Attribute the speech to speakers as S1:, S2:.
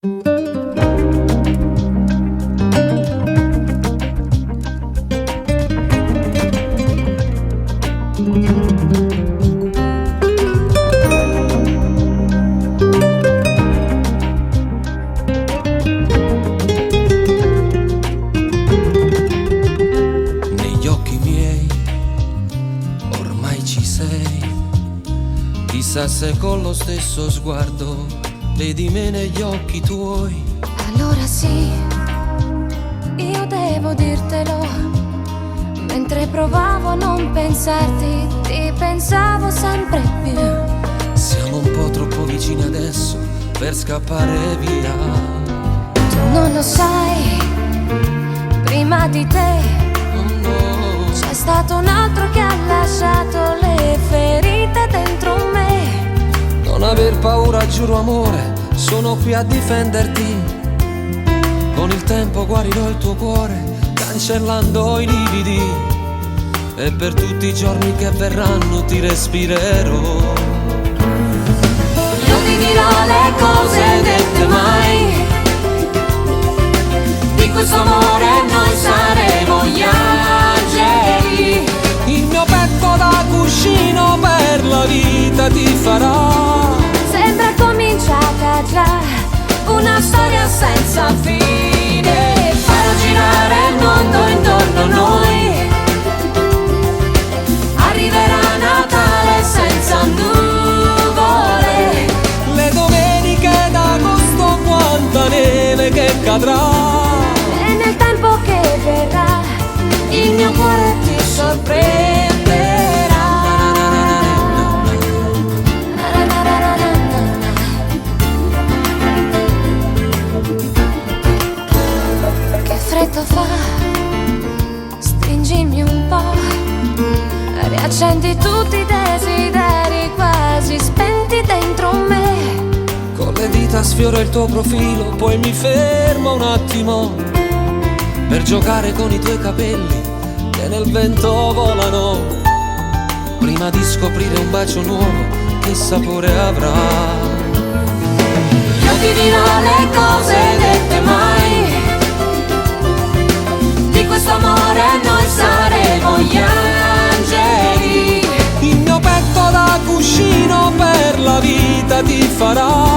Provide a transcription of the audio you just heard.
S1: Negli occhi miei ormai ci sei, chissà se con lo stesso sguardo vedi me negli occhi tuoi.
S2: Allora sì, io devo dirtelo, mentre provavo a non pensarti, ti pensavo sempre più.
S1: Siamo un po' troppo vicini adesso per scappare via.
S2: Tu non lo sai, prima di te
S1: Oh no,
S2: c'è stato un altro che ha lasciato le ferite dentro me.
S1: non aver paura, giuro amore, sono qui a difenderti. Con il tempo guarirò il tuo cuore, cancellando i lividi, e per tutti i giorni che verranno ti respirerò.
S2: Io ti dirò le cose dette mai, di questo amore noi saremo gli angeli.
S1: Il mio petto da cuscino per la vita ti farà.
S2: Sembra cominciata già una storia senza fine. Farò girare il mondo intorno a noi, arriverà Natale senza nuvole.
S1: Le domeniche d'agosto, quanta neve che cadrà.
S2: E nel tempo che verrà il mio cuore ti sorprenderà. Che freddo fa, stringimi un po', riaccendi tutti i desideri quasi spenti dentro me.
S1: Con le dita sfioro il tuo profilo, poi mi fermo un attimo per giocare con i tuoi capelli che nel vento volano, prima di scoprire un bacio nuovo che sapore avrà.
S2: Io ti dirò le cose dette mai, di questo amore noi saremo gli angeli.
S1: Il mio petto da cuscino per la vita ti farà.